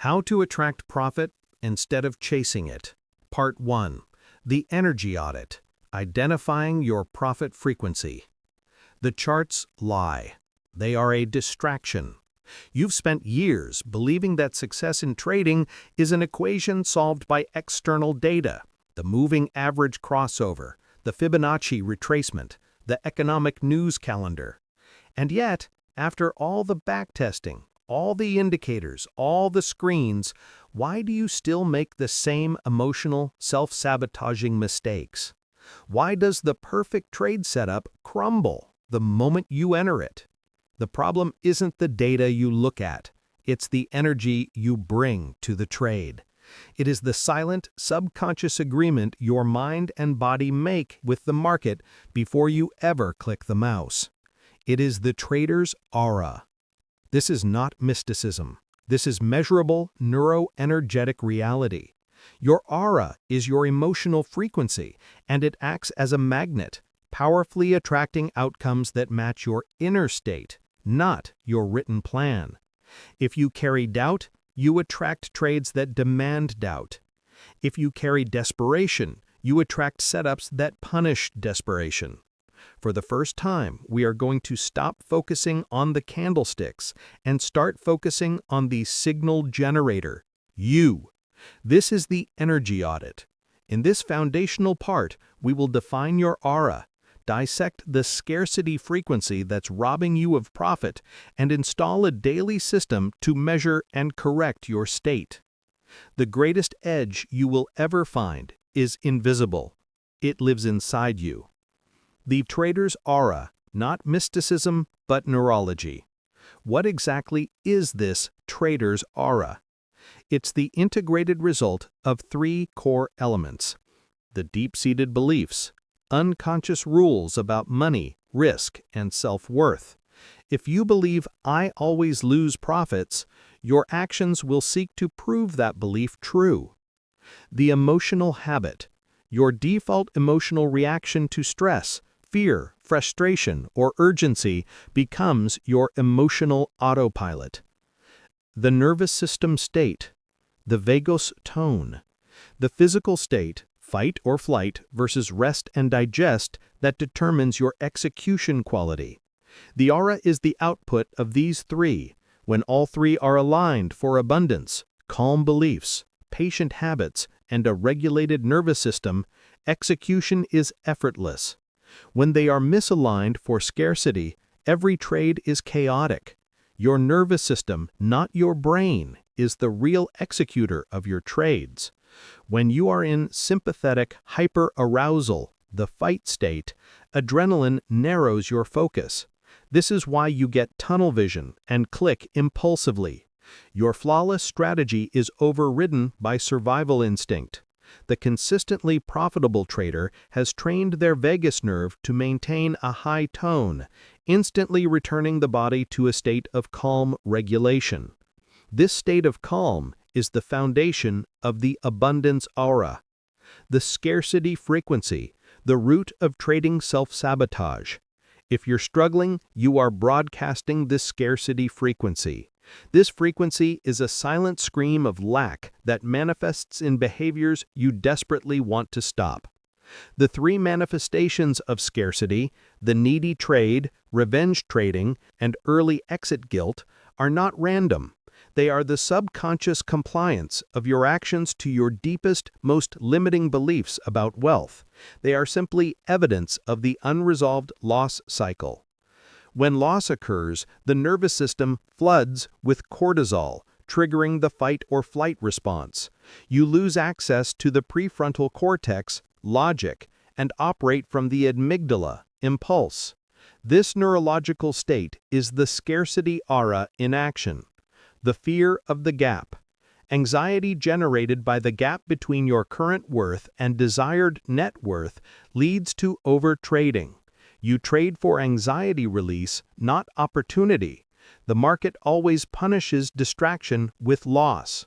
How to attract profit instead of chasing it. Part 1. The Energy Audit. Identifying your profit frequency. The charts lie. They are a distraction. You've spent years believing that success in trading is an equation solved by external data, the moving average crossover, the Fibonacci retracement, the economic news calendar. And yet, after all the backtesting, all the indicators, all the screens, why do you still make the same emotional, self-sabotaging mistakes? Why does the perfect trade setup crumble the moment you enter it? The problem isn't the data you look at, it's the energy you bring to the trade. It is the silent, subconscious agreement your mind and body make with the market before you ever click the mouse. It is the trader's aura. This is not mysticism. This is measurable, neuroenergetic reality. Your aura is your emotional frequency, and it acts as a magnet, powerfully attracting outcomes that match your inner state, not your written plan. If you carry doubt, you attract trades that demand doubt. If you carry desperation, you attract setups that punish desperation. For the first time, we are going to stop focusing on the candlesticks and start focusing on the signal generator, you. This is the energy audit. In this foundational part, we will define your aura, dissect the scarcity frequency that's robbing you of profit, and install a daily system to measure and correct your state. The greatest edge you will ever find is invisible. It lives inside you. The trader's aura, not mysticism, but neurology. What exactly is this trader's aura? It's the integrated result of three core elements: the deep-seated beliefs, unconscious rules about money, risk, and self-worth. If you believe "I always lose profits," your actions will seek to prove that belief true. The emotional habit, your default emotional reaction to stress, fear, frustration, or urgency becomes your emotional autopilot. The nervous system state, the vagus tone, the physical state, fight or flight versus rest and digest, that determines your execution quality. The aura is the output of these three. When all three are aligned for abundance, calm beliefs, patient habits, and a regulated nervous system, execution is effortless. When they are misaligned for scarcity, every trade is chaotic. Your nervous system, not your brain, is the real executor of your trades. When you are in sympathetic hyperarousal, the fight state, adrenaline narrows your focus. This is why you get tunnel vision and click impulsively. Your flawless strategy is overridden by survival instinct. The consistently profitable trader has trained their vagus nerve to maintain a high tone, instantly returning the body to a state of calm regulation. This state of calm is the foundation of the abundance aura. The scarcity frequency, the root of trading self-sabotage. If you're struggling, you are broadcasting this scarcity frequency. This frequency is a silent scream of lack that manifests in behaviors you desperately want to stop. The three manifestations of scarcity, the needy trade, revenge trading, and early exit guilt, are not random. They are the subconscious compliance of your actions to your deepest, most limiting beliefs about wealth. They are simply evidence of the unresolved loss cycle. When loss occurs, the nervous system floods with cortisol, triggering the fight or flight response. You lose access to the prefrontal cortex, logic, and operate from the amygdala, impulse. This neurological state is the scarcity aura in action. The fear of the gap. Anxiety generated by the gap between your current worth and desired net worth leads to overtrading. You trade for anxiety release, not opportunity. The market always punishes distraction with loss.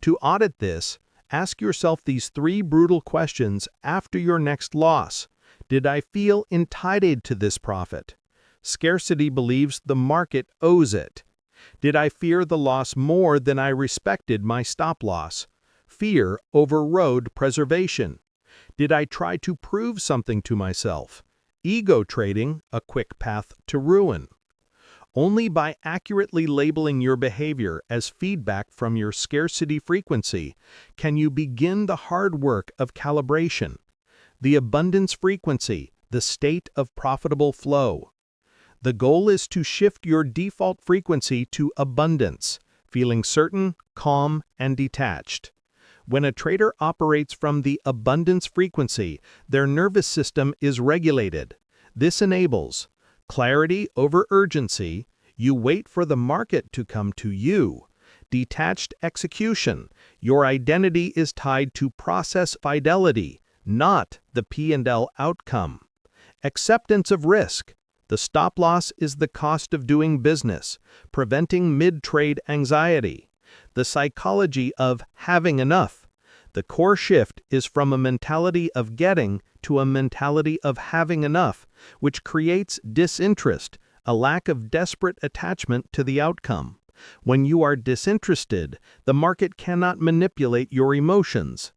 To audit this, ask yourself these three brutal questions after your next loss. Did I feel entitled to this profit? Scarcity believes the market owes it. Did I fear the loss more than I respected my stop-loss? Fear overrode preservation. Did I try to prove something to myself? Ego trading, a quick path to ruin. Only by accurately labeling your behavior as feedback from your scarcity frequency can you begin the hard work of calibration, the abundance frequency, the state of profitable flow. The goal is to shift your default frequency to abundance, feeling certain, calm, and detached. When a trader operates from the abundance frequency, their nervous system is regulated. This enables clarity over urgency. You wait for the market to come to you. Detached execution. Your identity is tied to process fidelity, not the P&L outcome. Acceptance of risk. The stop loss is the cost of doing business, preventing mid-trade anxiety. The psychology of having enough. The core shift is from a mentality of getting to a mentality of having enough, which creates disinterest, a lack of desperate attachment to the outcome. When you are disinterested, the market cannot manipulate your emotions.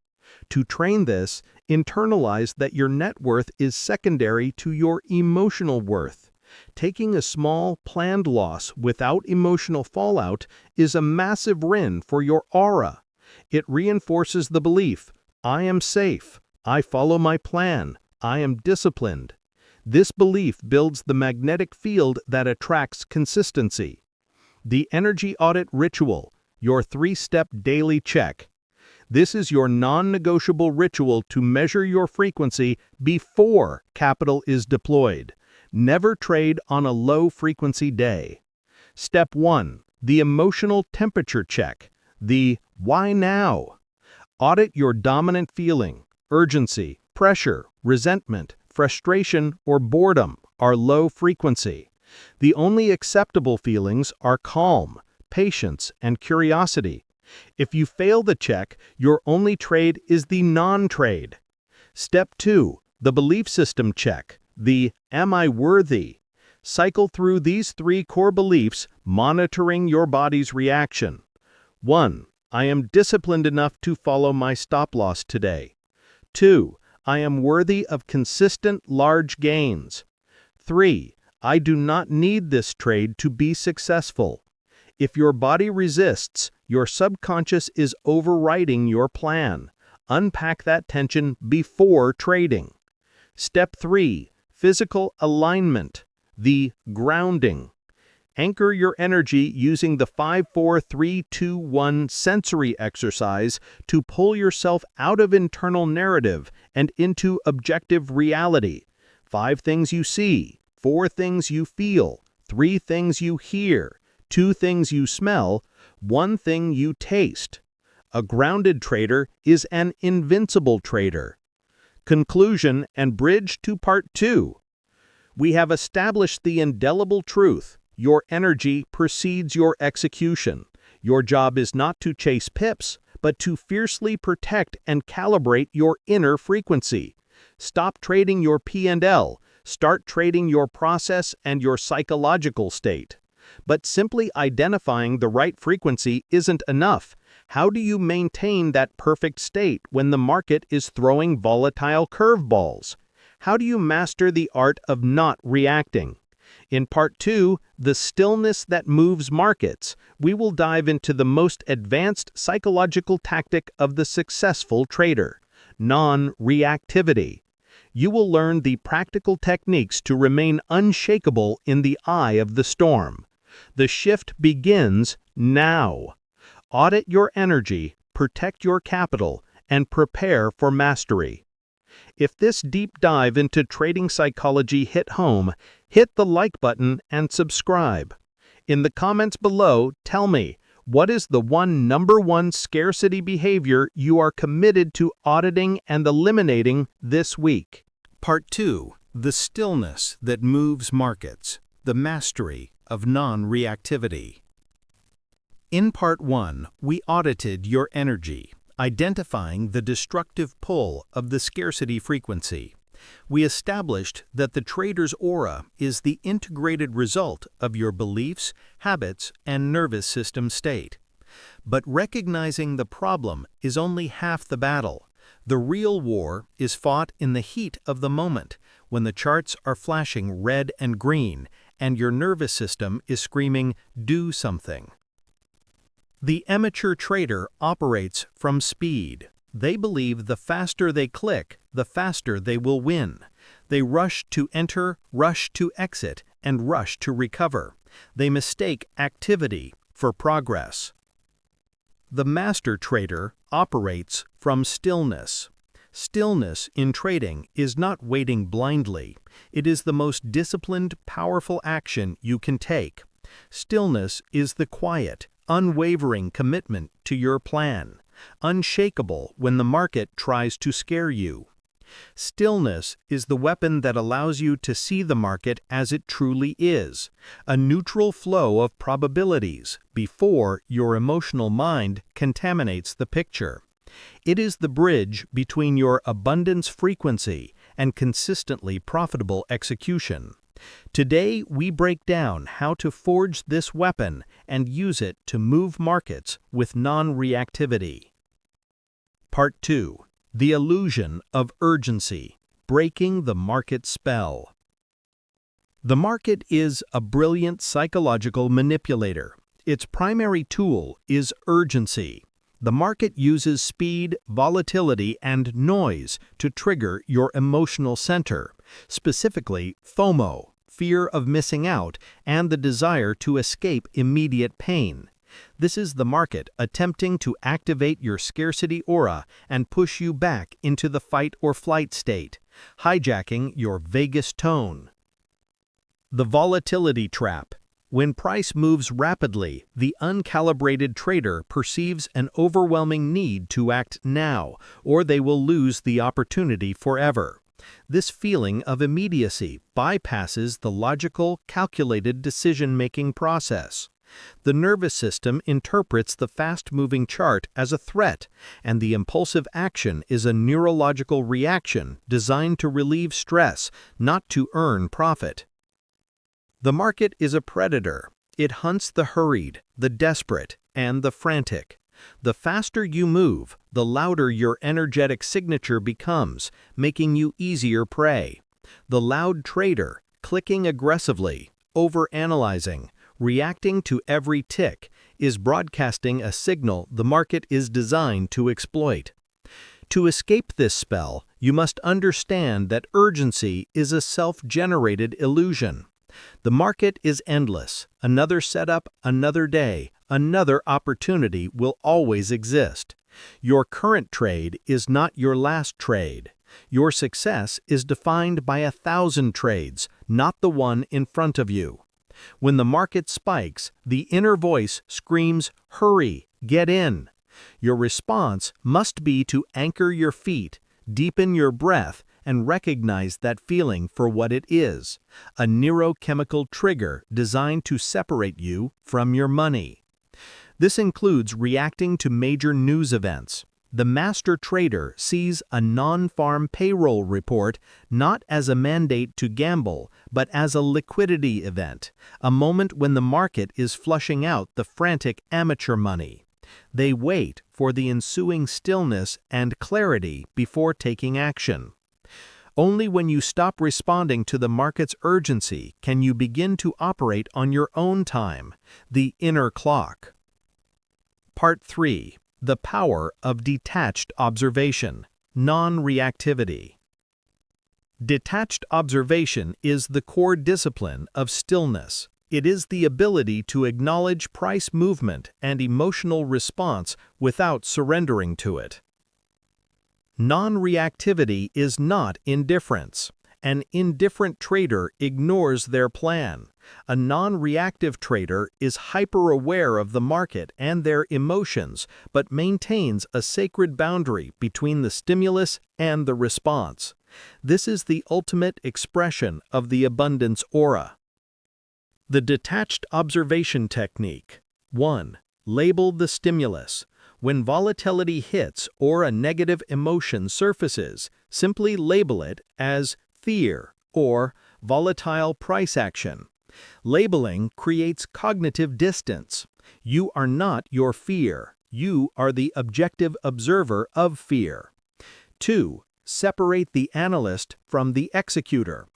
To train this, internalize that your net worth is secondary to your emotional worth. Taking a small, planned loss without emotional fallout is a massive win for your aura. It reinforces the belief, I am safe, I follow my plan, I am disciplined. This belief builds the magnetic field that attracts consistency. The energy audit ritual, your 3-step daily check. This is your non-negotiable ritual to measure your frequency before capital is deployed. Never trade on a low-frequency day. Step 1. The emotional temperature check. The why now? Audit your dominant feeling. Urgency, pressure, resentment, frustration, or boredom are low frequency. The only acceptable feelings are calm, patience, and curiosity. If you fail the check, your only trade is the non-trade. Step 2. The belief system check. The am I worthy? Cycle through these 3 core beliefs, monitoring your body's reaction. 1. I am disciplined enough to follow my stop-loss today. 2. I am worthy of consistent large gains. 3. I do not need this trade to be successful. If your body resists, your subconscious is overriding your plan. Unpack that tension before trading. Step 3. Physical alignment. The grounding. Anchor your energy using the 5-4-3-2-1 sensory exercise to pull yourself out of internal narrative and into objective reality. 5 things you see, 4 things you feel, 3 things you hear, 2 things you smell, 1 thing you taste. A grounded trader is an invincible trader. Conclusion and bridge to part 2. We have established the indelible truth. Your energy precedes your execution. Your job is not to chase pips, but to fiercely protect and calibrate your inner frequency. Stop trading your P&L. Start trading your process and your psychological state. But simply identifying the right frequency isn't enough. How do you maintain that perfect state when the market is throwing volatile curveballs? How do you master the art of not reacting? In part 2, The Stillness That Moves Markets, we will dive into the most advanced psychological tactic of the successful trader, non-reactivity. You will learn the practical techniques to remain unshakable in the eye of the storm. The shift begins now. Audit your energy, protect your capital, and prepare for mastery. If this deep dive into trading psychology hit home, hit the like button and subscribe. In the comments below, tell me, what is the number one scarcity behavior you are committed to auditing and eliminating this week? Part 2. The Stillness That Moves Markets, the Mastery of Non-Reactivity. In Part 1, we audited your energy, identifying the destructive pull of the scarcity frequency. We established that the trader's aura is the integrated result of your beliefs, habits, and nervous system state. But recognizing the problem is only half the battle. The real war is fought in the heat of the moment, when the charts are flashing red and green, and your nervous system is screaming, "Do something." The amateur trader operates from speed. They believe the faster they click, the faster they will win. They rush to enter, rush to exit, and rush to recover. They mistake activity for progress. The master trader operates from stillness. Stillness in trading is not waiting blindly. It is the most disciplined, powerful action you can take. Stillness is the quiet, unwavering commitment to your plan, unshakable when the market tries to scare you. Stillness is the weapon that allows you to see the market as it truly is, a neutral flow of probabilities before your emotional mind contaminates the picture. It is the bridge between your abundance frequency and consistently profitable execution. Today, we break down how to forge this weapon and use it to move markets with non-reactivity. Part 2. The illusion of urgency, breaking the market spell. The market is a brilliant psychological manipulator. Its primary tool is urgency. The market uses speed, volatility, and noise to trigger your emotional center, specifically FOMO, fear of missing out, and the desire to escape immediate pain. This is the market attempting to activate your scarcity aura and push you back into the fight or flight state, hijacking your vagus tone. The volatility trap. When price moves rapidly, the uncalibrated trader perceives an overwhelming need to act now, or they will lose the opportunity forever. This feeling of immediacy bypasses the logical, calculated decision-making process. The nervous system interprets the fast-moving chart as a threat, and the impulsive action is a neurological reaction designed to relieve stress, not to earn profit. The market is a predator. It hunts the hurried, the desperate, and the frantic. The faster you move, the louder your energetic signature becomes, making you easier prey. The loud trader, clicking aggressively, overanalyzing, reacting to every tick, is broadcasting a signal the market is designed to exploit. To escape this spell, you must understand that urgency is a self-generated illusion. The market is endless. Another setup, another day, another opportunity will always exist. Your current trade is not your last trade. Your success is defined by 1,000 trades, not the one in front of you. When the market spikes, the inner voice screams, "Hurry, get in." Your response must be to anchor your feet, deepen your breath, and recognize that feeling for what it is, a neurochemical trigger designed to separate you from your money. This includes reacting to major news events. The master trader sees a non-farm payroll report not as a mandate to gamble, but as a liquidity event, a moment when the market is flushing out the frantic amateur money. They wait for the ensuing stillness and clarity before taking action. Only when you stop responding to the market's urgency can you begin to operate on your own time, the inner clock. Part 3. The power of detached observation, non-reactivity. Detached observation is the core discipline of stillness. It is the ability to acknowledge price movement and emotional response without surrendering to it. Non-reactivity is not indifference. An indifferent trader ignores their plan. A non-reactive trader is hyper-aware of the market and their emotions, but maintains a sacred boundary between the stimulus and the response. This is the ultimate expression of the abundance aura. The detached observation technique. 1. Label the stimulus. When volatility hits or a negative emotion surfaces, simply label it as fear or volatile price action. Labeling creates cognitive distance. You are not your fear. You are the objective observer of fear. 2. Separate the analyst from the executor.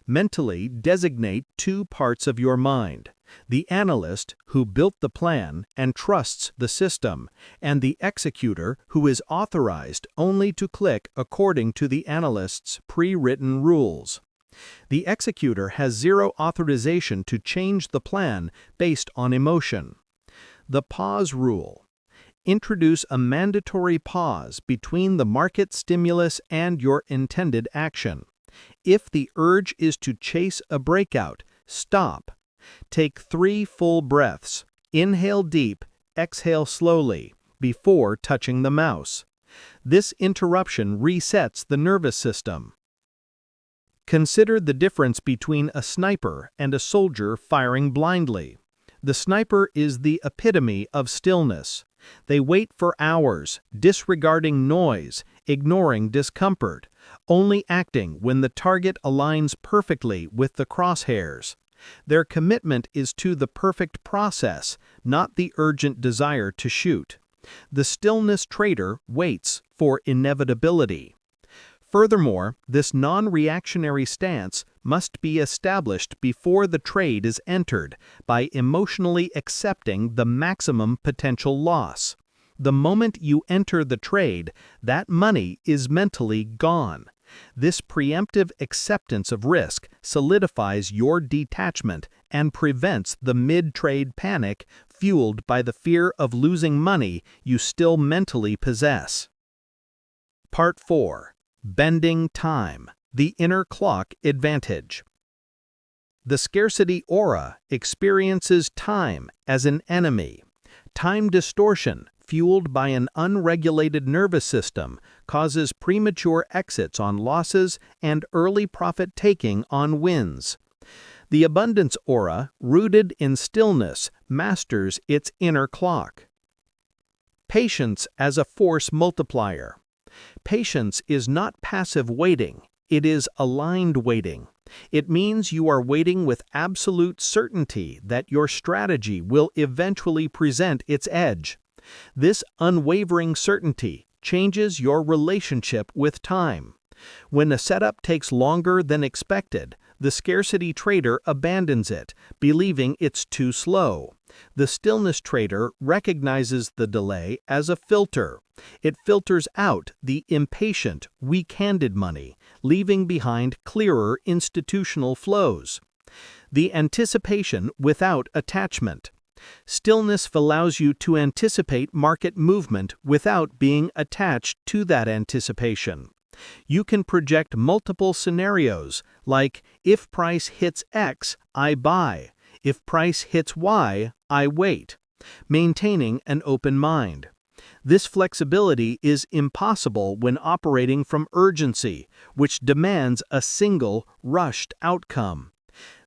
Mentally designate two parts of your mind: the analyst, who built the plan and trusts the system, and the executor, who is authorized only to click according to the analyst's pre-written rules. The executor has zero authorization to change the plan based on emotion. The pause rule. Introduce a mandatory pause between the market stimulus and your intended action. If the urge is to chase a breakout, stop. Take 3 full breaths. Inhale deep, exhale slowly, before touching the mouse. This interruption resets the nervous system. Consider the difference between a sniper and a soldier firing blindly. The sniper is the epitome of stillness. They wait for hours, disregarding noise, ignoring discomfort, only acting when the target aligns perfectly with the crosshairs. Their commitment is to the perfect process, not the urgent desire to shoot. The stillness trader waits for inevitability. Furthermore, this non-reactionary stance must be established before the trade is entered by emotionally accepting the maximum potential loss. The moment you enter the trade, that money is mentally gone. This preemptive acceptance of risk solidifies your detachment and prevents the mid-trade panic fueled by the fear of losing money you still mentally possess. Part 4. Bending time, the inner clock advantage. The scarcity aura experiences time as an enemy. Time distortion, fueled by an unregulated nervous system, causes premature exits on losses and early profit-taking on wins. The abundance aura, rooted in stillness, masters its inner clock. Patience as a force multiplier. Patience is not passive waiting, it is aligned waiting. It means you are waiting with absolute certainty that your strategy will eventually present its edge. This unwavering certainty changes your relationship with time. When a setup takes longer than expected, the scarcity trader abandons it, believing it's too slow. The stillness trader recognizes the delay as a filter. It filters out the impatient, weak-handed money, leaving behind clearer institutional flows. The anticipation without attachment. Stillness allows you to anticipate market movement without being attached to that anticipation. You can project multiple scenarios, like, if price hits X, I buy. If price hits Y, I wait, maintaining an open mind. This flexibility is impossible when operating from urgency, which demands a single, rushed outcome.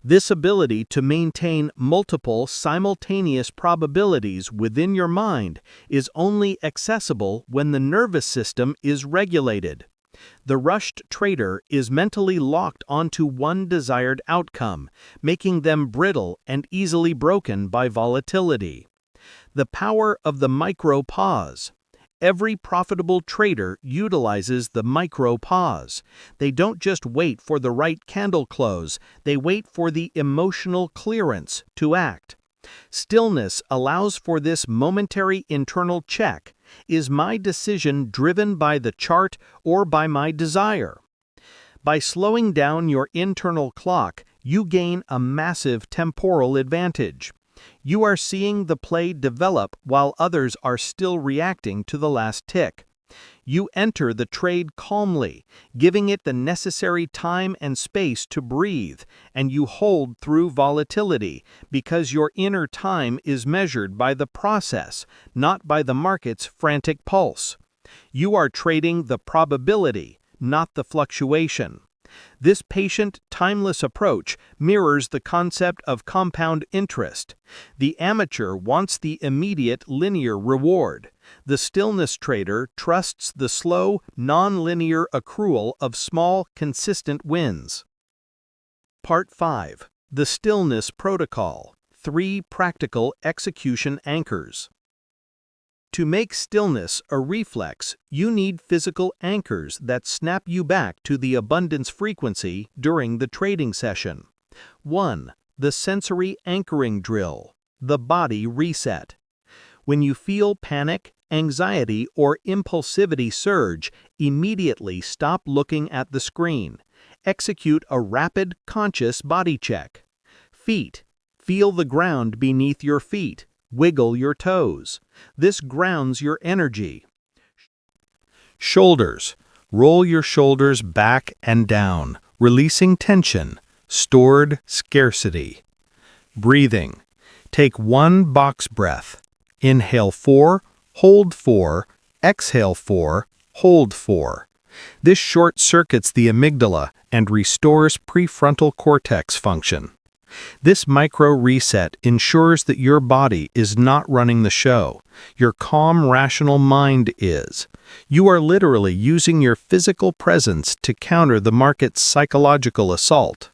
This ability to maintain multiple simultaneous probabilities within your mind is only accessible when the nervous system is regulated. The rushed trader is mentally locked onto one desired outcome, making them brittle and easily broken by volatility. The power of the micro pause. Every profitable trader utilizes the micro pause. They don't just wait for the right candle close, they wait for the emotional clearance to act. Stillness allows for this momentary internal check. Is my decision driven by the chart or by my desire? By slowing down your internal clock, you gain a massive temporal advantage. You are seeing the play develop while others are still reacting to the last tick. You enter the trade calmly, giving it the necessary time and space to breathe, and you hold through volatility because your inner time is measured by the process, not by the market's frantic pulse. You are trading the probability, not the fluctuation. This patient, timeless approach mirrors the concept of compound interest. The amateur wants the immediate linear reward. The stillness trader trusts the slow, non-linear accrual of small, consistent wins. Part 5. The Stillness Protocol. 3 Practical Execution Anchors. To make stillness a reflex, you need physical anchors that snap you back to the abundance frequency during the trading session. 1. The sensory anchoring drill, the body reset. When you feel panic, anxiety, or impulsivity surge, immediately stop looking at the screen. Execute a rapid, conscious body check. Feet. Feel the ground beneath your feet. Wiggle your toes. This grounds your energy. Shoulders. Roll your shoulders back and down, releasing tension, stored scarcity. Breathing. Take 1 box breath. Inhale 4, hold 4, exhale 4, hold 4. This short circuits the amygdala and restores prefrontal cortex function. This micro reset ensures that your body is not running the show. Your calm, rational mind is. You are literally using your physical presence to counter the market's psychological assault.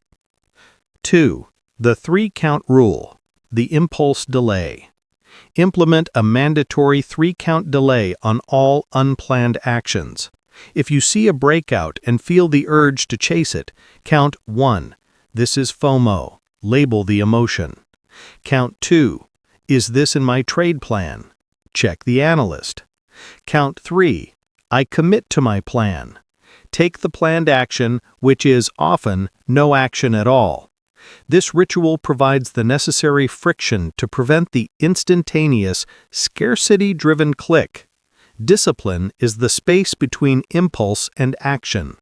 2. The 3-count rule. The impulse delay. Implement a mandatory 3-count delay on all unplanned actions. If you see a breakout and feel the urge to chase it, count 1. This is FOMO. Label the emotion. Count 2. Is this in my trade plan? Check the analyst. Count 3. I commit to my plan. Take the planned action, which is often no action at all. This ritual provides the necessary friction to prevent the instantaneous, scarcity-driven click. Discipline is the space between impulse and action.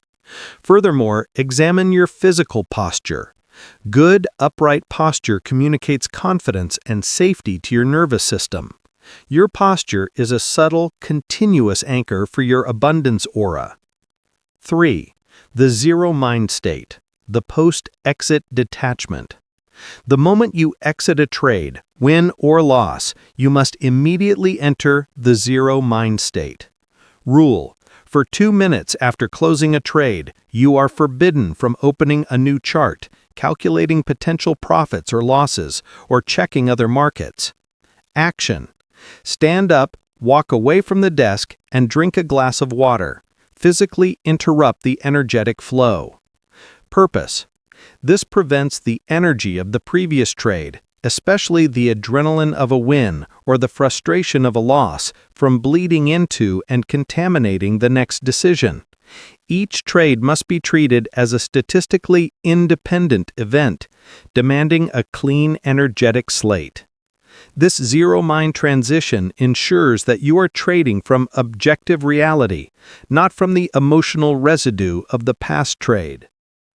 Furthermore, examine your physical posture. Good, upright posture communicates confidence and safety to your nervous system. Your posture is a subtle, continuous anchor for your abundance aura. 3. The zero mind state, the post-exit detachment. The moment you exit a trade, win or loss, you must immediately enter the zero mind state. Rule: for 2 minutes after closing a trade, you are forbidden from opening a new chart, calculating potential profits or losses, or checking other markets. Action: stand up, walk away from the desk, and drink a glass of water. Physically interrupt the energetic flow. Purpose: this prevents the energy of the previous trade, especially the adrenaline of a win or the frustration of a loss, from bleeding into and contaminating the next decision. Each trade must be treated as a statistically independent event, demanding a clean, energetic slate. This zero-mind transition ensures that you are trading from objective reality, not from the emotional residue of the past trade.